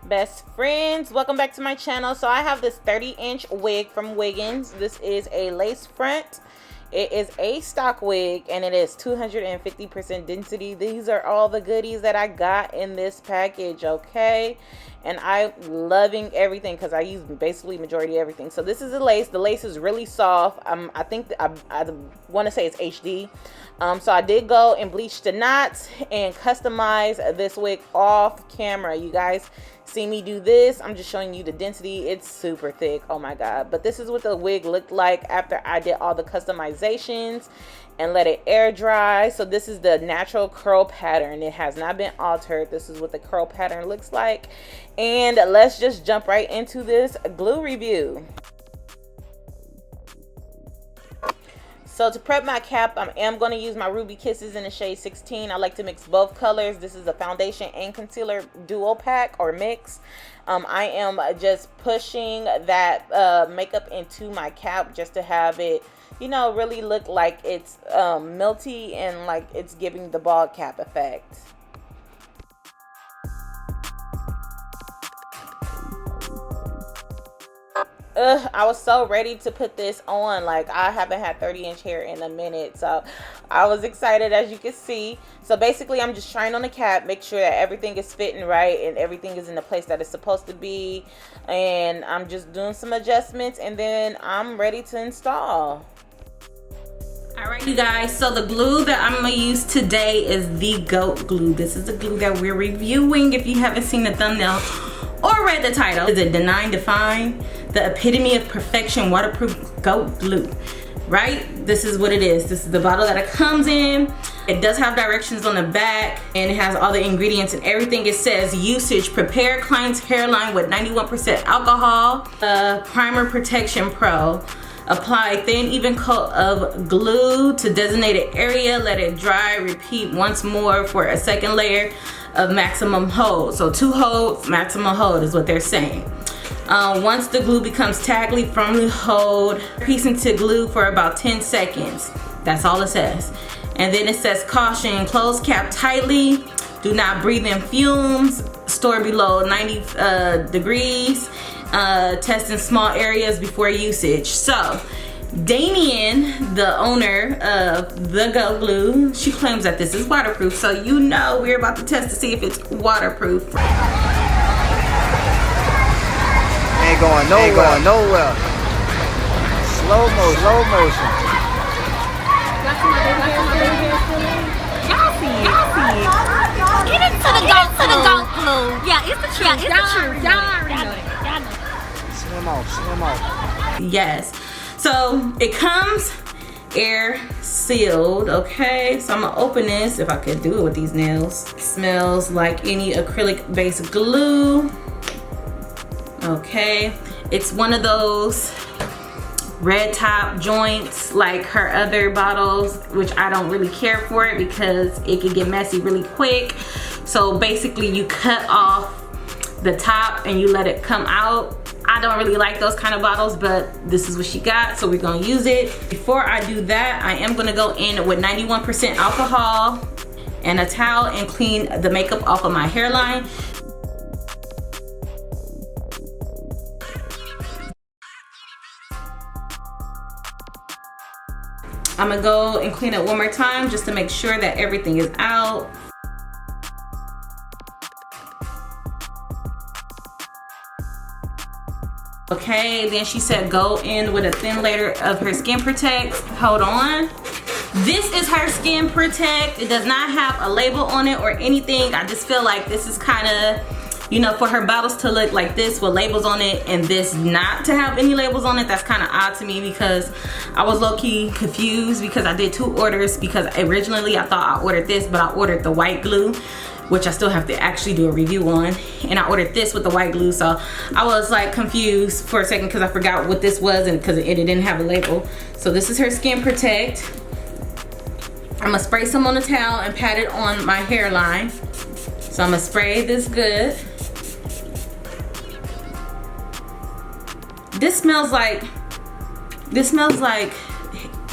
best friends, welcome back to my channel. So I have this 30-inch wig from Wiggins. This is a lace front. It is a stock wig and it is 250% density. These are all the goodies that I got in this package, okay? And I'm loving everything because I use basically majority of everything. So this is the lace. The lace is really soft. I think I want to say it's HD. So I did go and bleach the knots and customize this wig off camera. You guys see me do this. I'm just showing you the density. It's super thick. Oh my god. But this is what the wig looked like after I did all the customizations and let it air dry. So this is the natural curl pattern. It has not been altered. This is what the curl pattern looks like. And let's just jump right into this glue review. So to prep my cap, I am going to use my Ruby Kisses in the shade 16. I like to mix both colors. This is a foundation and concealer duo pack or mix. I am just pushing that makeup into my cap just to have it, you know, really look like it's melty and like it's giving the bald cap effect. I was so ready to put this on. Like, I haven't had 30-inch hair in a minute, so I was excited, as you can see. So basically I'm just trying on the cap, make sure that everything is fitting right and everything is in the place that it's supposed to be, and I'm just doing some adjustments and then I'm ready to install. Alright you guys, so the glue that I'm going to use today is the goat glue. This is the glue that we're reviewing. If you haven't seen the thumbnail or read the title, is it Design Define, the epitome of perfection waterproof goat glue, right? This is what it is. This is the bottle that it comes in. It does have directions on the back and it has all the ingredients and everything. It says usage: prepare client's hairline with 91% alcohol, primer protection pro. Apply thin even coat of glue to designated area, let it dry, repeat once more for a second layer of maximum hold. So 2 holds, maximum hold is what they're saying. Once the glue becomes taggly, firmly hold piece into glue for about 10 seconds. That's all it says. And then it says caution, close cap tightly, do not breathe in fumes, store below 90 degrees, test in small areas before usage. So Damien, the owner of the Goat Glue, she claims that this is waterproof, so you know we're about to test to see if it's waterproof. Ain't going nowhere. Slow motion. Y'all see it. Get into the goat glue. Yeah, it's the truth. Y'all know. Swim off. Yes. So it comes air sealed, okay? So I'm gonna open this if I could do it with these nails. It smells like any acrylic based glue. Okay, it's one of those red top joints like her other bottles, which I don't really care for it because it can get messy really quick. So basically you cut off the top and you let it come out. I don't really like those kind of bottles, but this is what she got, so we're gonna use it. Before I do that, I am gonna go in with 91% alcohol and a towel and clean the makeup off of my hairline. I'm gonna go and clean it one more time just to make sure that everything is out. Okay, then she said go in with a thin layer of her Skin Protect. Hold on. This is her Skin Protect. It does not have a label on it or anything. I just feel like this is kind of, you know, for her bottles to look like this with labels on it and this not to have any labels on it, that's kind of odd to me because I was low-key confused because I did 2 orders because originally I thought I ordered this, but I ordered the white glue, which I still have to actually do a review on, and I ordered this with the white glue, so I was like confused for a second because I forgot what this was and because it didn't have a label. So this is her Skin Protect. I'm gonna spray some on the towel and pat it on my hairline. So I'm gonna spray this good. This smells like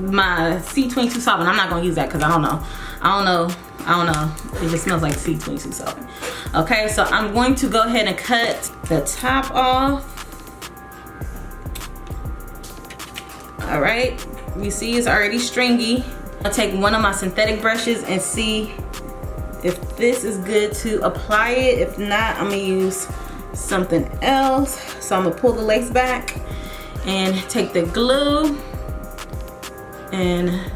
my C22 solvent. I'm not gonna use that because I don't know I don't know, it just smells like C22 soap. Okay, so I'm going to go ahead and cut the top off. All right, you see it's already stringy. I'll take one of my synthetic brushes and see if this is good to apply it. If not, I'm gonna use something else. So I'm gonna pull the lace back and take the glue and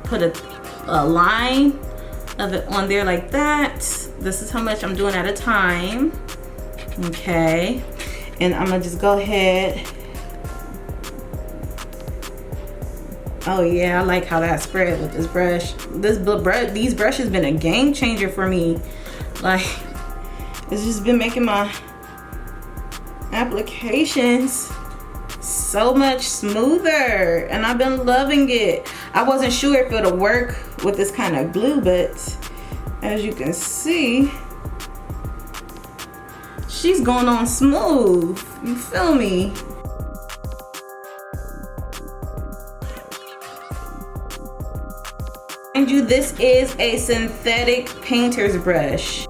put a line of it on there like that. This is how much I'm doing at a time. Okay, and I'm gonna just go ahead. Oh yeah, I like how that spread with this brush. These brushes been a game changer for me. Like, it's just been making my applications so much smoother, and I've been loving it. I wasn't sure if it'll work with this kind of glue, but as you can see, she's going on smooth. You feel me? Mind you, this is a synthetic painter's brush.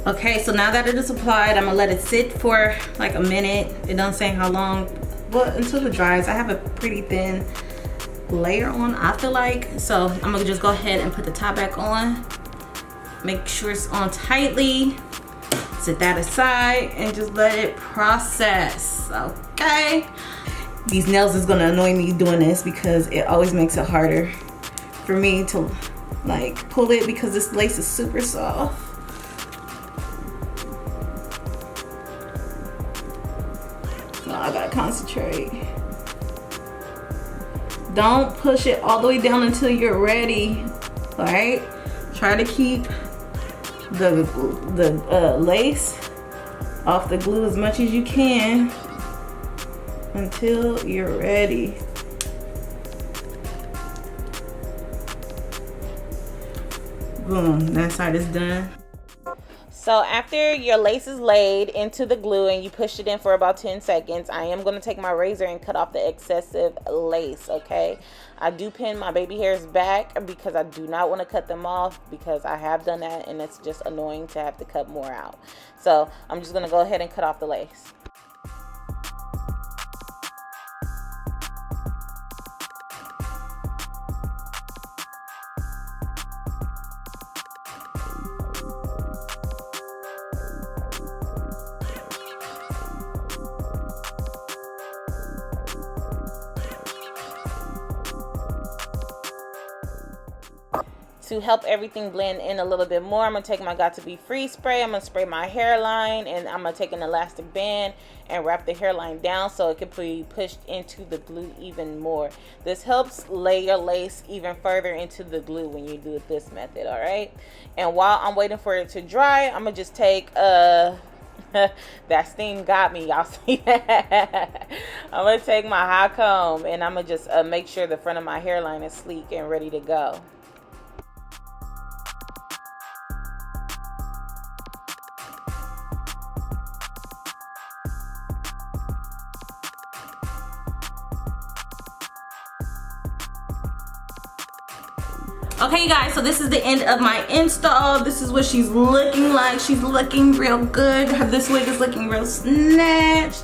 Okay, so now that it is applied, I'm gonna let it sit for like a minute. It doesn't say how long, but until it dries. I have a pretty thin layer on, I feel like. So I'm gonna just go ahead and put the top back on. Make sure it's on tightly. Set that aside and just let it process, okay? These nails is gonna annoy me doing this because it always makes it harder for me to like pull it because this lace is super soft. So I gotta concentrate. Don't push it all the way down until you're ready. All right, try to keep the lace off the glue as much as you can until you're ready. Boom, that side is done. So after your lace is laid into the glue and you push it in for about 10 seconds, I am going to take my razor and cut off the excessive lace, okay? I do pin my baby hairs back because I do not want to cut them off because I have done that and it's just annoying to have to cut more out. So I'm just going to go ahead and cut off the lace. To help everything blend in a little bit more, I'm going to take my Got To Be Free spray. I'm going to spray my hairline, and I'm going to take an elastic band and wrap the hairline down so it can be pushed into the glue even more. This helps lay your lace even further into the glue when you do it this method, all right? And while I'm waiting for it to dry, I'm going to just take that steam got me, y'all see that? I'm going to take my hot comb and I'm going to just make sure the front of my hairline is sleek and ready to go. Okay, you guys, so this is the end of my install. This is what she's looking like. She's looking real good. This wig is looking real snatched.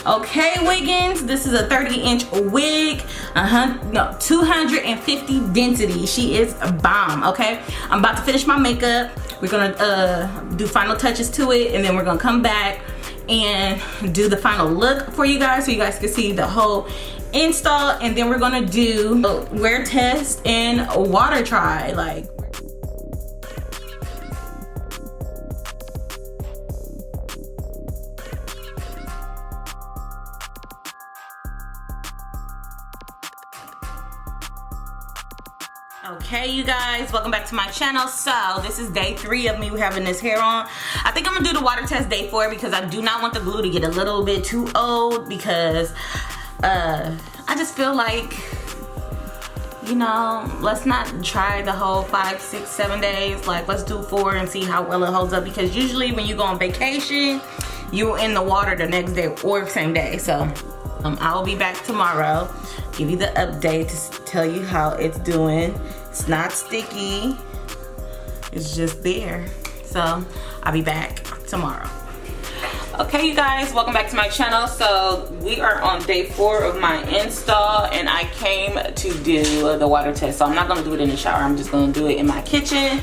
Okay, Wiggins, this is a 30-inch wig. 250 density. She is a bomb, okay? I'm about to finish my makeup. We're gonna do final touches to it, and then we're gonna come back and do the final look for you guys so you guys can see the whole install, and then we're gonna do a wear test and a water try. Like, okay, you guys, welcome back to my channel. So this is day 3 of me having this hair on. I think I'm gonna do the water test day 4 because I do not want the glue to get a little bit too old, because I just feel like you know, let's not try the whole 5, 6, 7 days. Like, let's do 4 and see how well it holds up, because usually when you go on vacation, you're in the water the next day or same day. So I'll be back tomorrow, give you the update to tell you how it's doing. It's not sticky, it's just there. So I'll be back tomorrow. Okay, you guys, welcome back to my channel. So we are on day 4 of my install, and I came to do the water test. So I'm not gonna do it in the shower, I'm just gonna do it in my kitchen.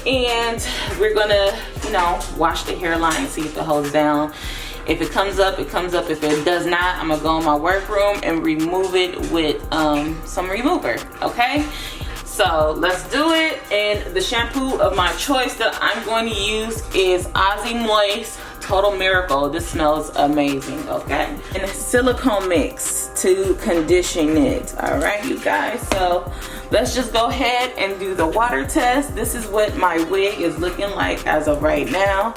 And we're gonna, you know, wash the hairline, see if it holds down. If it comes up, it comes up. If it does not, I'm gonna go in my workroom and remove it with some remover, okay? So let's do it. And the shampoo of my choice that I'm going to use is Aussie Moist Total Miracle. This smells amazing, okay? And a silicone mix to condition it. All right, you guys, so let's just go ahead and do the water test. This is what my wig is looking like as of right now.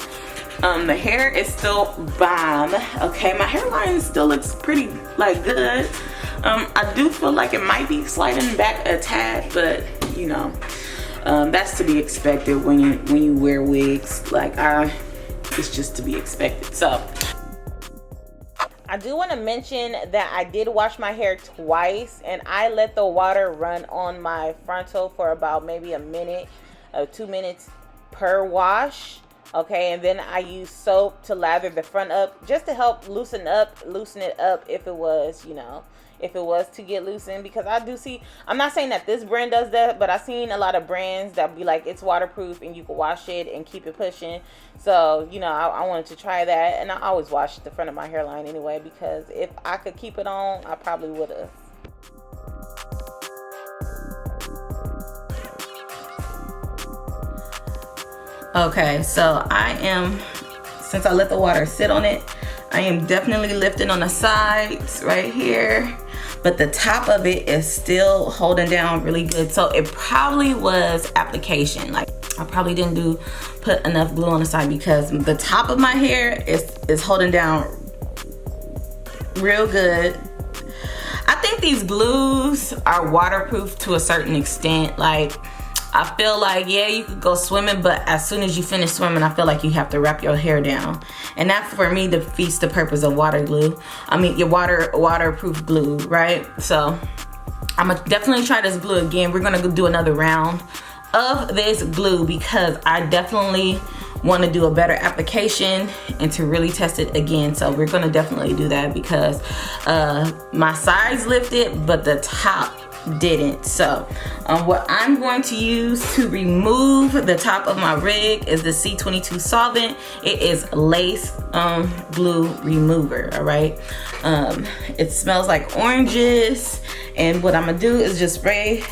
The hair is still bomb, okay? My hairline still looks pretty, like, good. I do feel like it might be sliding back a tad, but you know, that's to be expected when you wear wigs. Like, it's just to be expected. So I do want to mention that I did wash my hair twice, and I let the water run on my frontal for about maybe a minute, 2 minutes per wash. Okay, and then I use soap to lather the front up, just to help loosen it up if it was, you know, if it was to get loosened. Because I do see, I'm not saying that this brand does that, but I've seen a lot of brands that be like, it's waterproof and you can wash it and keep it pushing. So, you know, I wanted to try that, and I always wash the front of my hairline anyway, because if I could keep it on, I probably would have. Okay, so since I let the water sit on it, I am definitely lifting on the sides right here, but the top of it is still holding down really good. So it probably was application. Like, I probably didn't put enough glue on the side, because the top of my hair is holding down real good. I think these glues are waterproof to a certain extent. Like, I feel like, yeah, you could go swimming, but as soon as you finish swimming, I feel like you have to wrap your hair down. And that, for me, defeats the purpose of water glue. I mean, your waterproof glue, right? So I'm gonna definitely try this glue again. We're gonna do another round of this glue, because I definitely want to do a better application and to really test it again. So we're gonna definitely do that, because my sides lifted, but the top didn't. So what I'm going to use to remove the top of my rig is the C22 solvent. It is lace glue remover. All right, it smells like oranges, and what I'm gonna do is just spray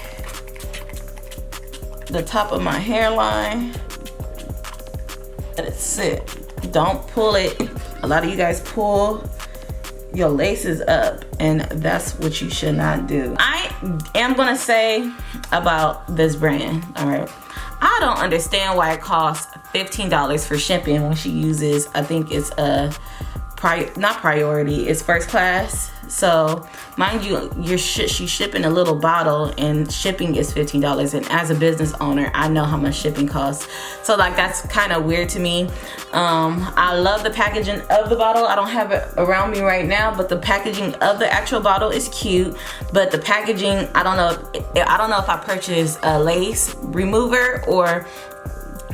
the top of my hairline, let it sit. Don't pull it. A lot of you guys pull your laces up, and that's what you should not do. I am gonna say about this brand, all right, I don't understand why it costs $15 for shipping when she uses, I think it's not priority, it's first class. So mind you, she's shipping a little bottle, and shipping is $15, and as a business owner, I know how much shipping costs. So like, that's kind of weird to me. I love the packaging of the bottle. I don't have it around me right now, but the packaging of the actual bottle is cute. But the packaging, I don't know if I purchased a lace remover or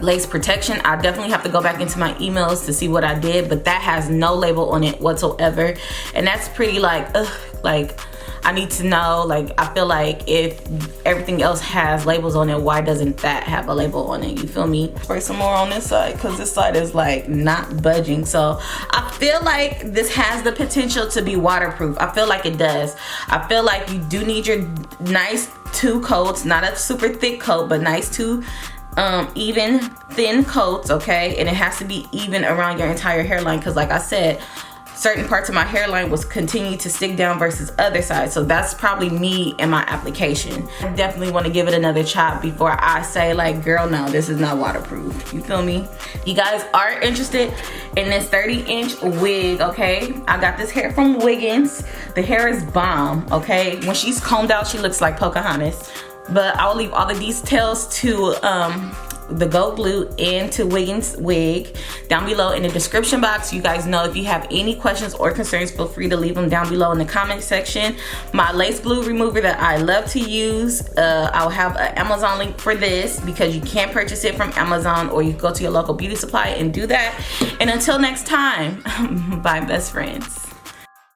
lace protection. I definitely have to go back into my emails to see what I did, but that has no label on it whatsoever, and that's pretty like, ugh, like, I need to know. Like, I feel like if everything else has labels on it, why doesn't that have a label on it? You feel me? Spray some more on this side, because this side is like not budging. So I feel like this has the potential to be waterproof. I feel like it does. I feel like you do need your nice 2 coats, not a super thick coat, but nice 2 even thin coats, okay? And it has to be even around your entire hairline, because like I said, certain parts of my hairline was continue to stick down versus other sides. So that's probably me and my application. I definitely want to give it another chop before I say like, girl, no, this is not waterproof. You feel me? You guys are interested in this 30-inch wig, okay? I got this hair from Wiggins. The hair is bomb, okay? When she's combed out, she looks like Pocahontas. But I'll leave all the details to the Gold Glue and to Wiggins wig down below in the description box. You guys know, if you have any questions or concerns, feel free to leave them down below in the comment section. My lace glue remover that I love to use, I'll have an Amazon link for this, because you can purchase it from Amazon, or you can go to your local beauty supply and do that. And until next time, bye best friends.